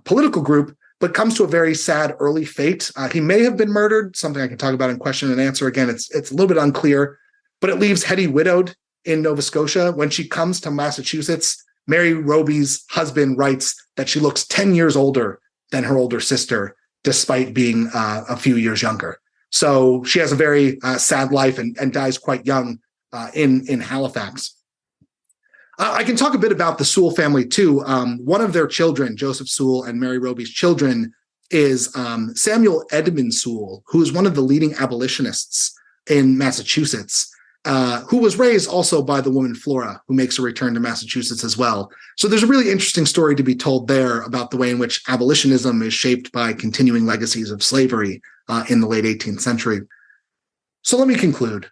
political group, but comes to a very sad early fate. He may have been murdered, something I can talk about in question and answer. Again, it's a little bit unclear, but it leaves Hetty widowed in Nova Scotia. When she comes to Massachusetts, Mary Roby's husband writes that she looks 10 years older than her older sister, despite being a few years younger. So she has a very sad life and dies quite young in Halifax. I can talk a bit about the Sewell family, too. One of their children, Joseph Sewell and Mary Roby's children, is Samuel Edmund Sewell, who is one of the leading abolitionists in Massachusetts, who was raised also by the woman Flora, who makes a return to Massachusetts as well. So there's a really interesting story to be told there about the way in which abolitionism is shaped by continuing legacies of slavery in the late 18th century. So let me conclude.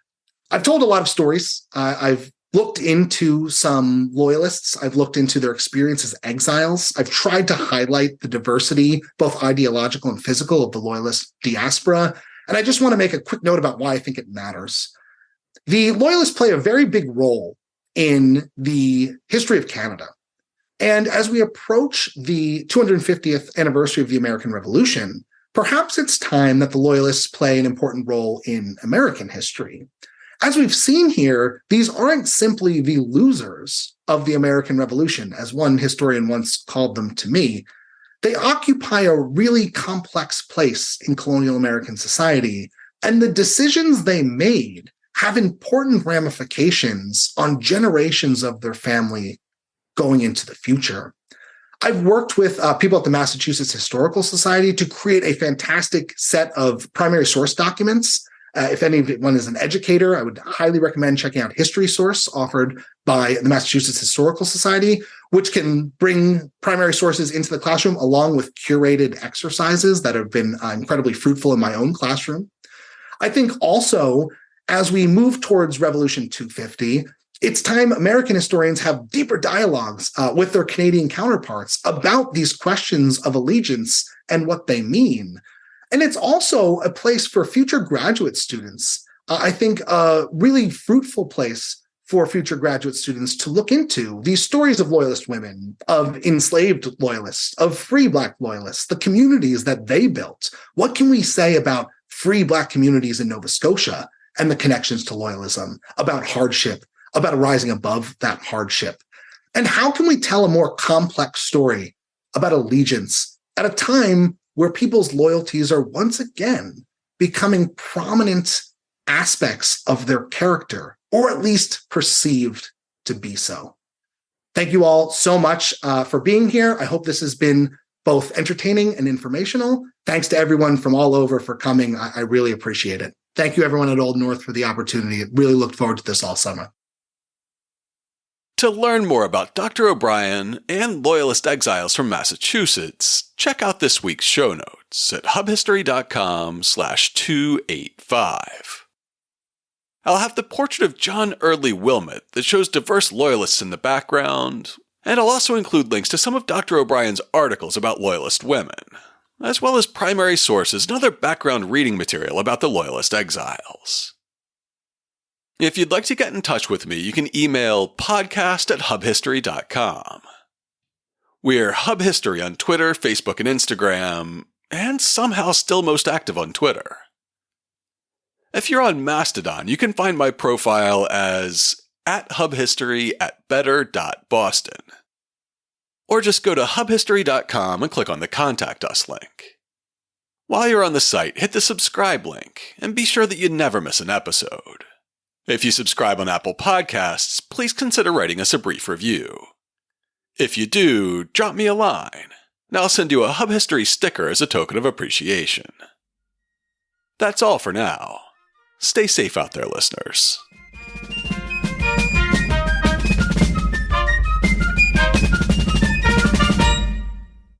I've told a lot of stories. I've looked into some loyalists. I've looked into their experience as exiles. I've tried to highlight the diversity, both ideological and physical, of the loyalist diaspora. And I just want to make a quick note about why I think it matters. The loyalists play a very big role in the history of Canada. And as we approach the 250th anniversary of the American Revolution, perhaps it's time that the loyalists play an important role in American history. As we've seen here, these aren't simply the losers of the American Revolution, as one historian once called them to me. They occupy a really complex place in colonial American society, and the decisions they made have important ramifications on generations of their family going into the future. I've worked with people at the Massachusetts Historical Society to create a fantastic set of primary source documents If anyone is an educator, I would highly recommend checking out History Source, offered by the Massachusetts Historical Society, which can bring primary sources into the classroom along with curated exercises that have been incredibly fruitful in my own classroom. I think also, as we move towards Revolution 250, it's time American historians have deeper dialogues with their Canadian counterparts about these questions of allegiance and what they mean. And it's also a place for future graduate students. I think a really fruitful place for future graduate students to look into these stories of Loyalist women, of enslaved Loyalists, of free Black Loyalists, the communities that they built. What can we say about free Black communities in Nova Scotia and the connections to loyalism, about hardship, about rising above that hardship? And how can we tell a more complex story about allegiance at a time where people's loyalties are once again becoming prominent aspects of their character, or at least perceived to be so? Thank you all so much for being here. I hope this has been both entertaining and informational. Thanks to everyone from all over for coming. I really appreciate it. Thank you, everyone at Old North, for the opportunity. I really looked forward to this all summer. To learn more about Dr. O'Brien and Loyalist exiles from Massachusetts, check out this week's show notes at hubhistory.com/285. I'll have the portrait of John Early Wilmot that shows diverse Loyalists in the background, and I'll also include links to some of Dr. O'Brien's articles about Loyalist women, as well as primary sources and other background reading material about the Loyalist exiles. If you'd like to get in touch with me, you can email podcast@hubhistory.com. We're Hub History on Twitter, Facebook, and Instagram, and somehow still most active on Twitter. If you're on Mastodon, you can find my profile as @hubhistory@better.boston. Or just go to hubhistory.com and click on the Contact Us link. While you're on the site, hit the subscribe link, and be sure that you never miss an episode. If you subscribe on Apple Podcasts, please consider writing us a brief review. If you do, drop me a line, and I'll send you a Hub History sticker as a token of appreciation. That's all for now. Stay safe out there, listeners.